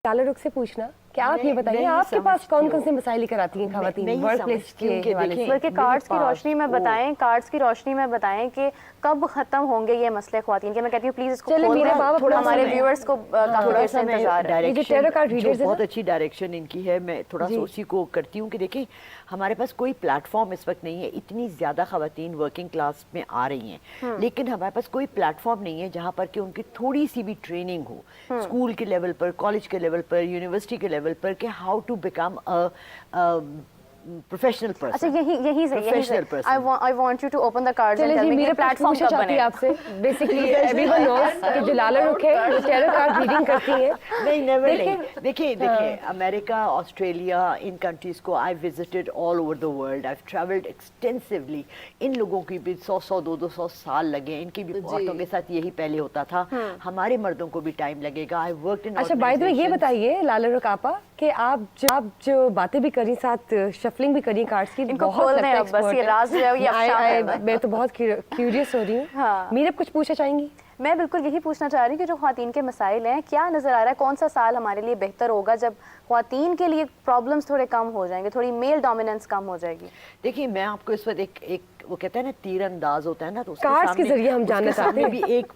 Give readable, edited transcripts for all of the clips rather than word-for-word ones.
लाला रुख से पूछना कि आप ये बताइए आपके पास कौन कौन से मसाइल लेकर आती हैं खवातीन वर्क प्लेस के हवाले से? बल्कि कार्ड्स की रोशनी में बताएं, कार्ड्स की रोशनी में बताएं कि कब खत्म होंगे ये मसले खवातीन के। मैं कहती हूँ प्लीज इसको खोल, हमारे व्यूअर्स को काफी देर से इंतजार है। जो टेरर कार्ड रीडर्स बहुत अच्छी डायरेक्शन इनकी है, मैं थोड़ा सा उसी को करती हूँ कि देखिए हमारे पास कोई प्लेटफॉर्म इस वक्त नहीं है, इतनी ज्यादा खवातीन वर्किंग क्लास में आ रही हैं, लेकिन हमारे पास कोई प्लेटफॉर्म नहीं है जहाँ पर कि उनकी थोड़ी सी भी ट्रेनिंग हो, स्कूल के लेवल पर, कॉलेज के लेवल पर, यूनिवर्सिटी के लेवल पर, कि how to become a professional person. अच्छा यही सही। I want you to open the cards and tell me मेरे प्लेटफॉर्म कब बने आपसे। बेसिकली एवरीवन नोस कि जो लाला रुख है वो टेरर कार्ड रीडिंग करती है। नहीं नेवर नहीं। देखिए अमेरिका, ऑस्ट्रेलिया, इन कंट्रीज को I visited all over the world, I travelled extensively. इन लोगों की भी 100 200 साल लगे, इनकी भी औरतों के साथ यही पहले होता था, हमारे मर्दों को भी टाइम लगेगा। I worked in. अच्छा बाय द वे ये बताइए लाला रुख आपा कि आप जो बातें भी करी साथ शफलिंग भी करी कार्ड्स की, बहुत लगता है बस ये राज जो है ये अफशान है। मैं तो बहुत क्यूरियस हो रही हूँ। मीरब कुछ पूछना चाहेंगी? मैं बिल्कुल यही पूछना चाह रही हूँ कि जो ख्वातीन के मसाइल हैं, क्या नज़र आ रहा है कौन सा साल हमारे लिए बेहतर होगा जब ख्वातीन के लिए प्रॉब्लम्स थोड़े कम हो जाएंगे, थोड़ी मेल डोमिनेंस कम हो जाएगी? देखिए मैं आपको इस वक्त एक वो कहते हैं ना तीर अंदाज होता है ना, तो कार्ड्स के जरिए हम जानना चाहते हैं। भी एक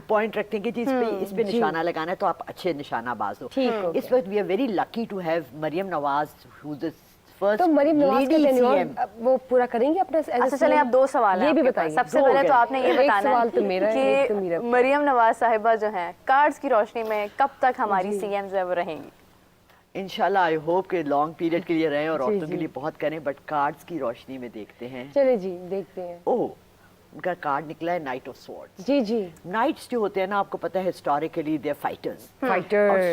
पॉइंट रखते हैं कि इस पे निशाना लगाना है, तो आप अच्छे निशानाबाज हो। इस वक्त we are very lucky to have Maryam Nawaz who is तो मरियम नवाज का टेन्योर वो पूरा करेंगे अपना। अच्छा चलें आप दो सवाल ये भी बताइए। सबसे पहले तो आपने ये बताना है तो मेरा कि मरियम नवाज साहिबा जो हैं कार्ड्स की रोशनी में कब तक हमारी सीएम जो है वो रहेंगी? इंशाल्लाह आई होप के लॉन्ग पीरियड के लिए रहें और औरतों के लिए बहुत करें, बट कार्ड्स की रोशनी में देखते हैं। चले जी देखते हैं। ओह उनका कार्ड निकला है नाइट ऑफ स्वॉर्ड्स। जी नाइट्स जो होते हैं ना, आपको पता है हिस्टोरिकली दे फाइटर्स और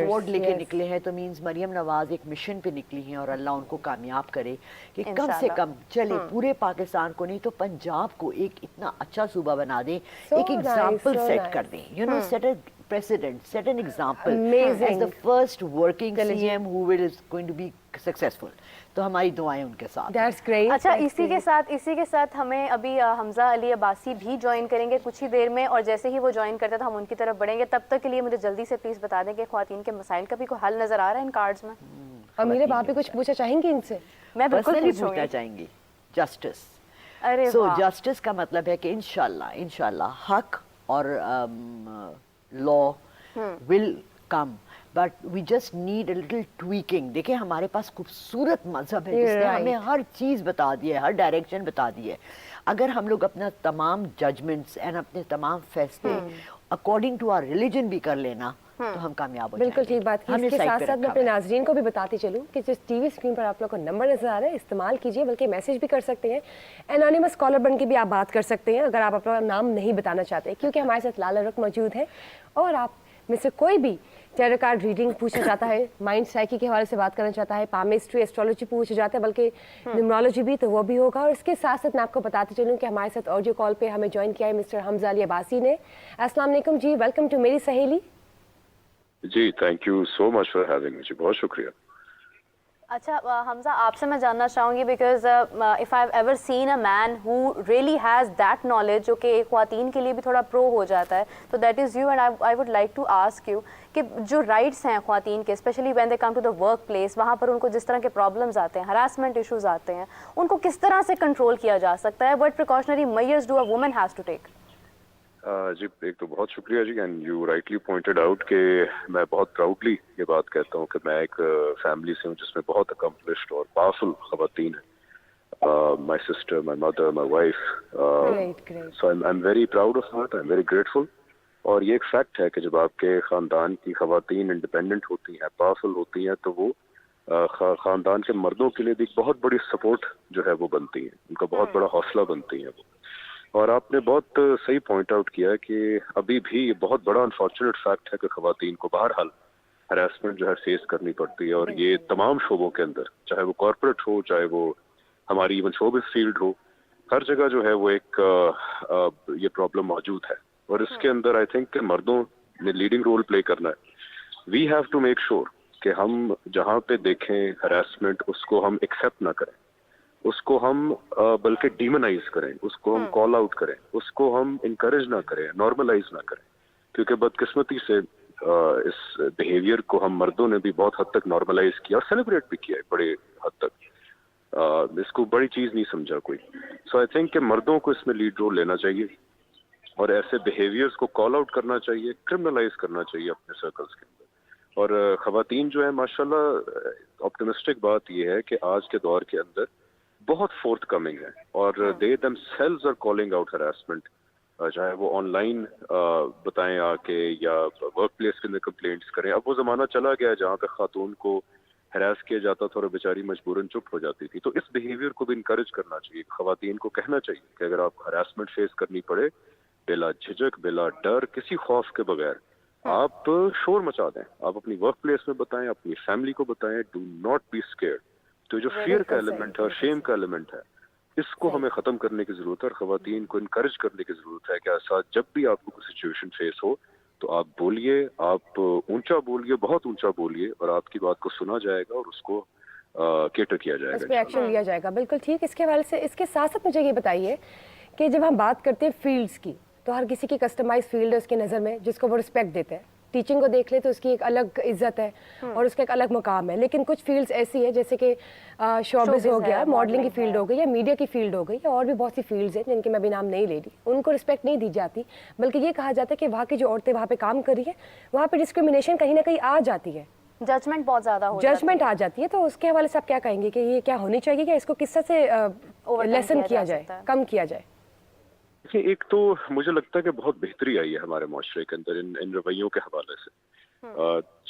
स्वॉर्ड लेके निकले हैं, तो मींस मरियम नवाज एक मिशन पे निकली हैं और अल्लाह उनको कामयाब करे कि कम से कम चले पूरे पाकिस्तान को नहीं तो पंजाब को एक इतना अच्छा सूबा बना दें, एक एग्जाम्पल सेट कर दें, you know, set a precedent, set an example as the first working CM who is going to be successful. तो हमारी दुआएं उनके साथ। That's great. अच्छा इसी के साथ हमें अभी हमजा अली अब्बासी भी ज्वाइन करेंगे कुछ ही देर में, और जैसे ही वो ज्वाइन करते हैं तो हम उनकी तरफ बढ़ेंगे। तब तक के लिए मुझे जल्दी से प्लीज बता दें कि ख्वातीन के मसाइल का भी कोई हल नजर आ रहा है इन कार्ड्स में? अमीर आप भी कुछ पूछना चाहेंगी इनसे? मैं बिल्कुल पूछना चाहेंगी। जस्टिस। अरे सो जस्टिस का मतलब है कि इंशाल्लाह हक और law will come, but we just need a little tweaking. देखिए हमारे पास खूबसूरत मजहब है जिसने हमें हर चीज बता दी है, हर डायरेक्शन बता दी है। अगर हम लोग अपना तमाम जजमेंट्स एंड अपने तमाम फैसले अकॉर्डिंग टू आवर रिलीजन भी कर लेना तो हम कामयाब हो जाएंगे। बिल्कुल ठीक बात की। इसके साथ साथ मैं अपने नाज़रीन को भी बताती चलूं कि जिस टीवी स्क्रीन पर आप लोग को नंबर नजर आ रहा है इस्तेमाल कीजिए, बल्कि मैसेज भी कर सकते हैं, एनोनिमस कॉलर बन के भी आप बात कर सकते हैं अगर आप अपना नाम नहीं बताना चाहते, क्योंकि हमारे साथ लाला रुख मौजूद है। और आप में से कोई भी टेरर कार्ड रीडिंग पूछना चाहता है, माइंड साइकी के हवाले से बात करना चाहता है, पामिस्ट्री एस्ट्रोलॉजी पूछना चाहता है, बल्कि न्यूमरोलॉजी भी, तो वो भी होगा। और इसके साथ साथ मैं आपको बताती चलूँ कि हमारे साथ ऑडियो कॉल पे हमें ज्वाइन किया है मिस्टर हमजा अली अब्बासी ने। अस्सलाम वालेकुम जी, वेलकम टू मेरी सहेली। जी thank you so much for having me, बहुत शुक्रिया। अच्छा हमजा आपसे मैं जानना चाहूँगी because if I have ever seen a man who really has that knowledge जो कि एक ख्वातीन के लिए भी थोड़ा प्रो हो जाता है, तो that is you. And I would like to ask you कि जो राइट्स हैं ख्वातीन के, especially when they come to the work place, वहाँ पर उनको जिस तरह के प्रॉब्लम्स आते हैं, हरासमेंट इशूज़ आते हैं, उनको किस तरह से कंट्रोल किया जा सकता है? What precautionary measures do a woman has to take? जी एक तो बहुत शुक्रिया जी, and you rightly pointed out कि मैं बहुत प्राउडली ये बात कहता हूँ कि मैं एक फैमिली से हूँ जिसमें बहुत अकम्पलिश्ड और पावरफुल खवातीन है, my sister, my mother, my wife, so I am very proud of that, I am very grateful. और ये एक फैक्ट है कि जब आपके ख़ानदान की खवातीन इंडिपेंडेंट होती हैं, पावरफुल होती हैं, तो वो ख़ानदान के मर्दों के लिए भी बहुत बड़ी सपोर्ट जो है वो बनती है, उनका बहुत बड़ा हौसला बनती है वो। और आपने बहुत सही पॉइंट आउट किया कि अभी भी ये बहुत बड़ा अनफॉर्चुनेट फैक्ट है कि खवातीन को बहरहाल हरासमेंट जो है फेस करनी पड़ती है, और ये तमाम शोबों के अंदर, चाहे वो कॉर्पोरेट हो, चाहे वो हमारी इवन शोबिस फील्ड हो, हर जगह जो है वो एक ये प्रॉब्लम मौजूद है। और इसके अंदर आई थिंक मर्दों ने लीडिंग रोल प्ले करना है। We have to make sure कि हम जहाँ पे देखें हरासमेंट उसको हम एक्सेप्ट ना करें, उसको हम बल्कि डीमोनाइज करें, उसको हम कॉल आउट करें, उसको हम इनकरेज ना करें, नॉर्मलाइज ना करें। क्योंकि बदकिस्मती से इस बिहेवियर को हम मर्दों ने भी बहुत हद तक नॉर्मलाइज किया और सेलिब्रेट भी किया है बड़े हद तक। इसको बड़ी चीज नहीं समझा कोई। सो आई थिंक कि मर्दों को इसमें लीड रोल लेना चाहिए और ऐसे बिहेवियर्स को कॉल आउट करना चाहिए, क्रिमिनलाइज करना चाहिए अपने सर्कल्स के अंदर। और खवातीन जो है माशाल्लाह ऑप्टिमिस्टिक बात यह है कि आज के दौर के अंदर बहुत फोर्थ कमिंग है और they themselves are calling out harassment, चाहे वो ऑनलाइन बताएं आके या वर्क प्लेस के अंदर कंप्लेंट्स करें। अब वो ज़माना चला गया जहाँ पे खातून को हरास किया जाता था और बेचारी मजबूरन चुप हो जाती थी। तो इस बिहेवियर को भी इनकरेज करना चाहिए, खवातीन को कहना चाहिए कि अगर आप हरासमेंट फेस करनी पड़े बिला झिझक बिला डर किसी खौफ के बगैर आप शोर मचा दें, आप अपनी वर्क प्लेस में बताएं, अपनी फैमिली को बताएं, डू नॉट बी स्केयर्ड। तो जो फियर का एलिमेंट है और शेम का एलिमेंट है इसको हमें खत्म करने की जरूरत है और खवातीन को इनकरेज करने की जरूरत है कि ऐसा जब भी आपको कोई सिचुएशन फेस हो तो आप बोलिए, आप ऊंचा बोलिए, बहुत ऊंचा बोलिए और आपकी बात को सुना जाएगा और उसको केटर किया जाएगा, उस पर एक्शन लिया जाएगा। बिल्कुल ठीक। इसके हवाले से इसके साथ साथ मुझे ये बताइए कि जब हम बात करते हैं फील्ड्स की तो हर किसी की कस्टमाइज फील्ड है उसकी नज़र में जिसको वो रिस्पेक्ट देते हैं। टीचिंग को देख ले तो उसकी एक अलग इज्जत है और उसका एक अलग मुकाम है, लेकिन कुछ फील्ड्स ऐसी है जैसे कि शोबिज़ हो गया, मॉडलिंग की फील्ड हो गई या मीडिया की फील्ड हो गई या और भी बहुत सी फील्ड्स हैं जिनके मैं भी नाम नहीं ले रही, उनको रिस्पेक्ट नहीं दी जाती, बल्कि ये कहा जाता है कि वहाँ की जो औरतें वहाँ पे काम कर रही है वहाँ पे डिस्क्रिमिनेशन कहीं ना कहीं आ जाती है, जजमेंट बहुत ज्यादा हो जजमेंट आ जाती है। तो उसके हवाले से आप क्या कहेंगे कि ये क्या होनी चाहिए, क्या इसको किस तरह से लेसन किया जाए, कम किया जाए? देखिए, एक तो मुझे लगता है कि बहुत बेहतरी आई है हमारे माशरे के अंदर इन रवैयों के हवाले से।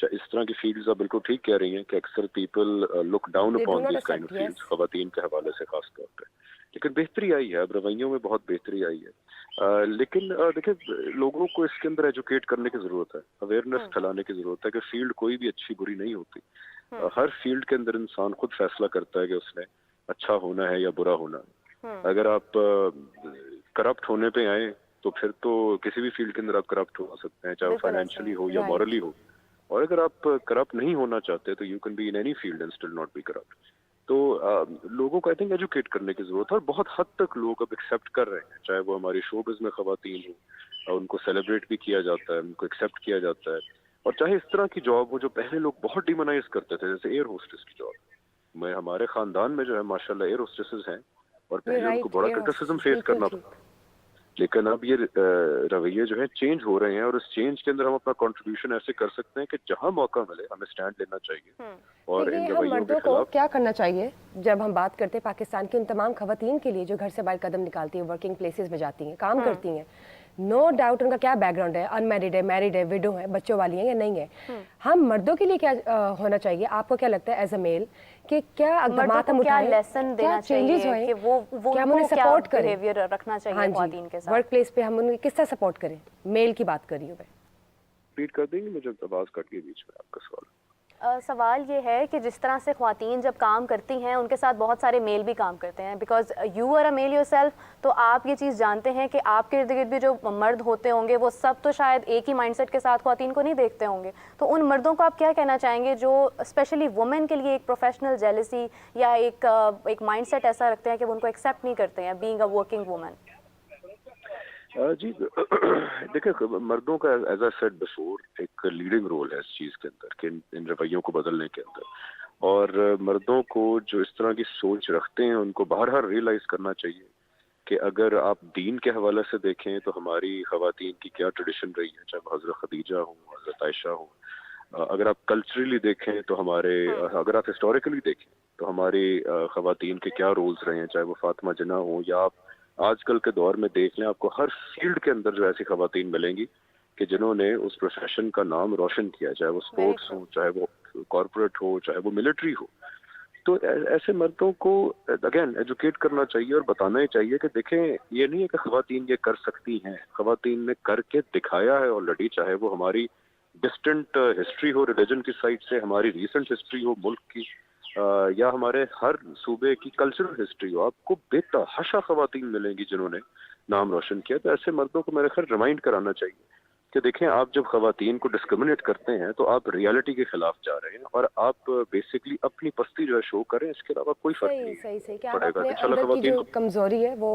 इस तरह की फील्ड्स आप बिल्कुल ठीक कह रही हैं कि अक्सर people look down upon this kind of fields, खवातीन के हवाले से खास तौर पे। लेकिन बेहतरी आई है, अब रवैयों में बहुत बेहतरी आई है। लेकिन देखिए, लोगों को इसके अंदर एजुकेट करने की जरूरत है, अवेयरनेस फैलाने की जरूरत है कि फील्ड कोई भी अच्छी बुरी नहीं होती। हर फील्ड के अंदर इंसान खुद फैसला करता है कि उसने अच्छा होना है या बुरा होना है। अगर आप करप्ट होने पे आए तो फिर तो किसी भी फील्ड के अंदर आप करप्ट हो सकते हैं, चाहे वो फाइनेंशियली हो या मॉरली हो। और अगर आप करप्ट नहीं होना चाहते तो you can be in any field and still not be corrupt. तो लोगों को आई थिंक एजुकेट करने की जरूरत है और बहुत हद तक लोग अब एक्सेप्ट कर रहे हैं, चाहे वो हमारी शोबिज़ में खवातीन हो, उनको सेलिब्रेट भी किया जाता है, उनको एक्सेप्ट किया जाता है। और चाहे इस तरह की जॉब हो जो पहले लोग बहुत डिमोनाइज करते थे, जैसे एयर होस्टेस की जॉब, मैं हमारे खानदान में जो है माशाल्लाह एयर होस्टेसेस हैं और पहले उनको बड़ा क्रिटिसिज्म फेस करना पड़ता, लेकिन अब ये रवैये जो है चेंज हो रहे हैं और उस चेंज के अंदर हम अपना कंट्रीब्यूशन ऐसे कर सकते हैं कि जहां मौका मिले हमें स्टैंड लेना चाहिए। और इन रवैयों मर्दों को क्या करना चाहिए जब हम बात करते हैं पाकिस्तान की उन तमाम खवातीन के लिए जो घर से बाहर कदम निकालती हैं, वर्किंग प्लेसेस में जाती हैं, काम करती हैं, नो डाउट उनका क्या बैकग्राउंड है, अनमैरिड है, मैरिड है, विडो है, बच्चों वाली है या नहीं है, हम मर्दों के लिए क्या होना चाहिए? आपको क्या लगता है एज अ मेल कि क्या अक़दामात हम उठाएं, लेसन देना चाहिए कि वो क्या हम उन्हें सपोर्ट करें, बिहेवियर रखना चाहिए ख्वातीन के साथ वर्क प्लेस पे, हम उन्हें किस तरह सपोर्ट करें? मेल की बात कर रही हूँ मैं। रिपीट कर देंगे, मुझे आवाज कट गई बीच में आपका सवाल। सवाल ये है कि जिस तरह से ख्वातीन जब काम करती हैं उनके साथ बहुत सारे मेल भी काम करते हैं, because you are a male yourself, तो आप ये चीज़ जानते हैं कि आपके इर्द गिर्द भी जो मर्द होते होंगे वो सब तो शायद एक ही माइंडसेट के साथ ख्वातीन को नहीं देखते होंगे। तो उन मर्दों को आप क्या कहना चाहेंगे जो स्पेशली वुमेन के लिए एक प्रोफेशनल जेलसी या एक माइंडसेट ऐसा रखते हैं कि वो उनको एक्सेप्ट नहीं करते हैं बीइंग अ वर्किंग वुमेन? जी देखिए, मर्दों का एज आई सेड बिफोर एक लीडिंग रोल है इस चीज़ के अंदर कि इन रवैयों को बदलने के अंदर, और मर्दों को जो इस तरह की सोच रखते हैं उनको बार-बार रियलाइज करना चाहिए कि अगर आप दीन के हवाले से देखें तो हमारी खवातीन की क्या ट्रेडिशन रही है, चाहे वो हज़रत खदीजा हो, हज़रत आयशा हो। अगर आप कल्चरली देखें तो हमारे, अगर आप हिस्टोरिकली देखें तो हमारी खवातीन के क्या रोल्स रहे हैं, चाहे वो फातिमा जिन्ना हो या आप आजकल के दौर में देख लें, आपको हर फील्ड के अंदर जो ऐसी खवातीन मिलेंगी कि जिन्होंने उस प्रोफेशन का नाम रोशन किया, चाहे वो स्पोर्ट्स हो, चाहे वो कॉर्पोरेट हो, चाहे वो मिलिट्री हो। तो ऐसे मर्दों को अगेन एजुकेट करना चाहिए और बताना ही चाहिए कि देखें, ये नहीं है कि खवातीन ये कर सकती हैं, खवातीन ने करके दिखाया है ऑलरेडी, चाहे वो हमारी डिस्टेंट हिस्ट्री हो रिलीजन की साइड से, हमारी रिसेंट हिस्ट्री हो मुल्क की, या हमारे हर सूबे की कल्चरल हिस्ट्री हो। आपको बेतहाशा खवातीन मिलेंगी जिन्होंने नाम रोशन किया। तो ऐसे मर्दों को मेरे ख्याल रिमाइंड कराना चाहिए कि देखें, आप जब खवातीन को डिस्क्रिमिनेट करते हैं तो आप रियलिटी के खिलाफ जा रहे हैं और आप बेसिकली अपनी पस्ती जो है शो करें, इसके अलावा कोई फर्क नहीं पड़ेगा। अंदर की जो कमजोरी है वो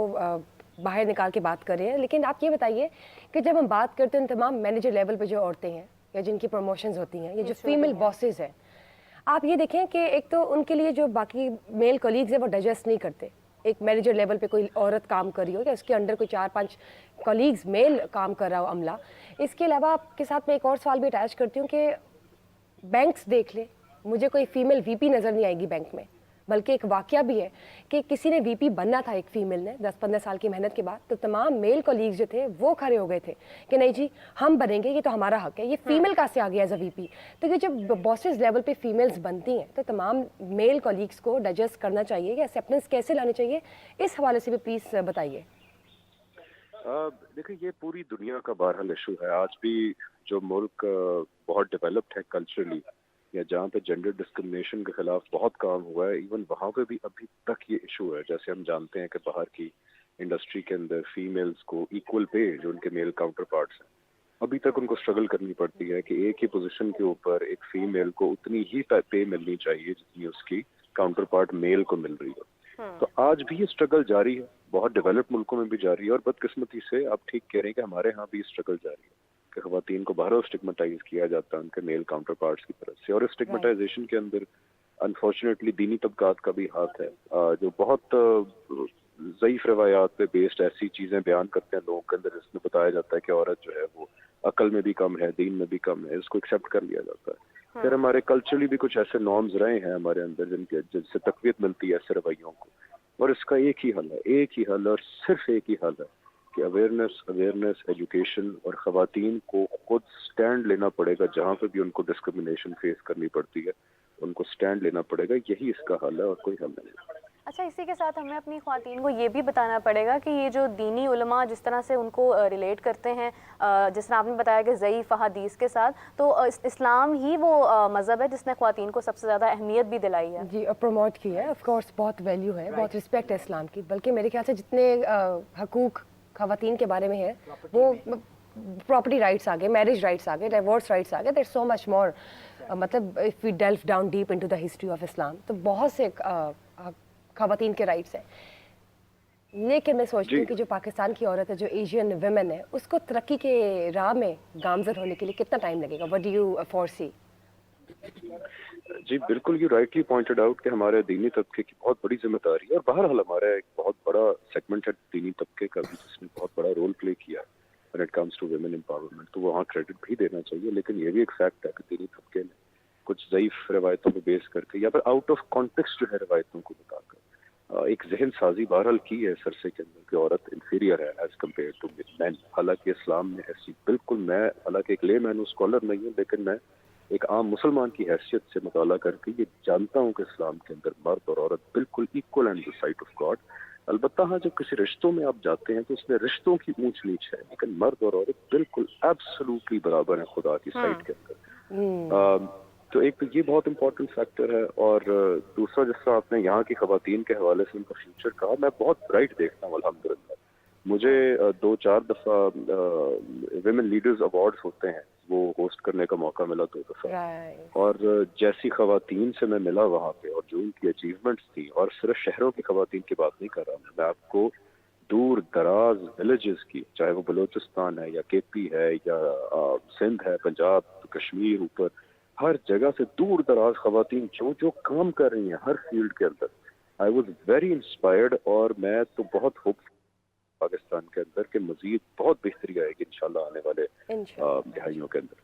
बाहर निकाल के बात कर रहे हैं। लेकिन आप ये बताइए कि जब हम बात करते हैं तमाम मैनेजर लेवल पे जो औरतें हैं या जिनकी प्रमोशंस होती हैं, ये जो फीमेल बॉसेस हैं, आप ये देखें कि एक तो उनके लिए जो बाकी मेल कोलीग्स हैं वो डाइजेस्ट नहीं करते। एक मैनेजर लेवल पे कोई औरत काम कर रही हो या उसके अंडर कोई 4-5 कलीग्स मेल काम कर रहा हो अमला। इसके अलावा आपके साथ मैं एक और सवाल भी अटैच करती हूँ कि बैंक्स देख ले, मुझे कोई फीमेल वीपी नज़र नहीं आएगी बैंक में, बल्कि एक वाकया भी है कि किसी ने वीपी बनना था, एक फीमेल ने 10-15 साल की मेहनत के बाद, तो तमाम मेल कोलीग्स जो थे वो खड़े हो गए थे कि नहीं जी हम बनेंगे, ये तो हमारा हक है, ये फीमेल कहाँ से आ गया एज अ वीपी। तो ये जब बॉसेस लेवल पे फीमेल्स बनती हैं तो तमाम मेल कोलीग्स को डाइजेस्ट करना चाहिए या एक्सेप्टेंस कैसे लानी चाहिए, इस हवाले से भी प्लीज़ बताइए। देखिए ये पूरी दुनिया का बहरहाल इशू है। आज भी जो मुल्क बहुत डेवलप्ड है कल्चरली, या जहाँ पे जेंडर डिस्क्रिमिनेशन के खिलाफ बहुत काम हुआ है, इवन वहाँ पे भी अभी तक ये इशू है। जैसे हम जानते हैं कि बाहर की इंडस्ट्री के अंदर फीमेल्स को इक्वल पे जो उनके मेल काउंटर पार्ट्स हैं, अभी तक उनको स्ट्रगल करनी पड़ती है कि एक ही पोजीशन के ऊपर एक फीमेल को उतनी ही पे मिलनी चाहिए जितनी उसकी काउंटर पार्ट मेल को मिल रही है। तो आज भी ये स्ट्रगल जारी है, बहुत डेवलप्ड मुल्कों में भी जारी है, और बदकिस्मती से आप ठीक कह रहे हैं कि हमारे यहाँ भी स्ट्रगल जारी है कि ख़वातीन को बहरहाल स्टिग्मेटाइज किया जाता है उनके मेल काउंटर पार्ट्स की तरफ से। और इस स्टिग्मेटाइजेशन के अंदर अनफॉर्चुनेटली दीनी तबकात का भी हाथ है, जो बहुत ज़ईफ रवायात पे बेस्ड ऐसी चीज़ें बयान करते हैं लोगों के अंदर, जिसमें बताया जाता है कि औरत जो है वो अकल में भी कम है, दीन में भी कम है, इसको एक्सेप्ट कर लिया जाता है। फिर हमारे कल्चरली भी कुछ ऐसे नॉर्म्स रहे हैं हमारे अंदर जिनसे तकवीत मिलती है ऐसे रवैयों को, और इसका एक ही हल है, एक ही हल और सिर्फ एक ही हल है कि अवेयरनेस, एजुकेशन, और ख़वातीन को खुद स्टैंड लेना पड़ेगा। जहाँ पे भी उनको डिस्क्रिमिनेशन फेस करनी पड़ती है उनको स्टैंड लेना पड़ेगा, यही इसका हल है और कोई हल नहीं। अच्छा, इसी के साथ हमें अपनी ख़वातीन को ये भी बताना पड़ेगा कि ये जो दीनी उलमा जिस तरह से उनको रिलेट करते हैं, जिस तरह आपने बताया कि ज़ईफ़ हदीस के साथ, तो इस्लाम ही वो मज़हब है जिसने ख़वातीन को सबसे ज़्यादा अहमियत भी दिलाई है जी, और प्रमोट की है। ऑफ कोर्स बहुत वैल्यू है, बहुत रिस्पेक्ट है इस्लाम की, बल्कि मेरे ख्याल से जितने हकूक़ ख़वातीन के बारे में है वो प्रॉपर्टी राइट्स आ गए, मैरिज राइट्स आ गए, डिवोर्स राइट्स आ गए, देयर सो मच मोर। मतलब if we delve down deep into the history of Islam, तो बहुत से ख़वातीन के राइट्स हैं। लेकिन मैं सोचती हूँ कि जो पाकिस्तान की औरत है, जो एशियन विमेन है, उसको तरक्की के राह में गामज़र होने के लिए कितना टाइम लगेगा? What do you foresee? जी बिल्कुल, यू राइटली पॉइंटेड आउट कि हमारे दीनी तबके की बहुत बड़ी जिम्मेदारी है, और बहरहाल हमारा एक बहुत बड़ा सेगमेंट है दीनी तबके का भी जिसने बहुत बड़ा रोल प्ले किया when it comes to women empowerment, तो वहाँ क्रेडिट भी देना चाहिए। लेकिन ये भी एक फैक्ट है कि दीनी तबके ने कुछ ज़ईफ़ रवायतों को बेस करके या फिर आउट ऑफ कॉन्टेक्स्ट जो है रवायतों को बताकर एक जहन साजी बहरहाल की है सरसे के अंदर कि औरत इंफीरियर है एज कम्पेयर टू मैन। हालांकि इस्लाम में ऐसी बिल्कुल, मैं हालांकि एक ले मैन स्कॉलर नहीं हूँ, लेकिन मैं एक आम मुसलमान की हैसियत से मुताला करके ये जानता हूँ कि इस्लाम के अंदर मर्द और औरत बिल्कुल equal and the site of God. अलबत्ता हाँ, जब किसी रिश्तों में आप जाते हैं तो उसमें रिश्तों की ऊंच नीच है, लेकिन मर्द और औरत बिल्कुल एब्सोल्युटली बराबर है खुदा की साइट के अंदर। तो एक तो ये बहुत इंपॉर्टेंट फैक्टर है, और दूसरा जिस तरह आपने यहाँ की ख़वातीन के हवाले से उनका फ्यूचर कहा, मैं बहुत ब्राइट देखता हूँ अल्हम्दुलिल्लाह। मुझे 2-4 दफ़ा विमेन लीडर्स अवार्ड्स होते हैं वो होस्ट करने का मौका मिला 2 दफ़ा, और जैसी ख़वातीन से मैं मिला वहाँ पे और जो उनकी अचीवमेंट्स थी, और सिर्फ शहरों की ख़वातीन की बात नहीं कर रहा मैं आपको दूर दराज विलेजेस की, चाहे वो बलूचिस्तान है या केपी है या सिंध है, पंजाब, कश्मीर, ऊपर हर जगह से दूर दराज ख़वातीन जो काम कर रही हैं हर फील्ड के अंदर, आई वॉज वेरी इंस्पायर्ड। और मैं तो बहुत होप पाकिस्तान के अंदर के मजीद बहुत बेहतरी आएगी इंशाल्लाह आने वाले दहाइयों के अंदर।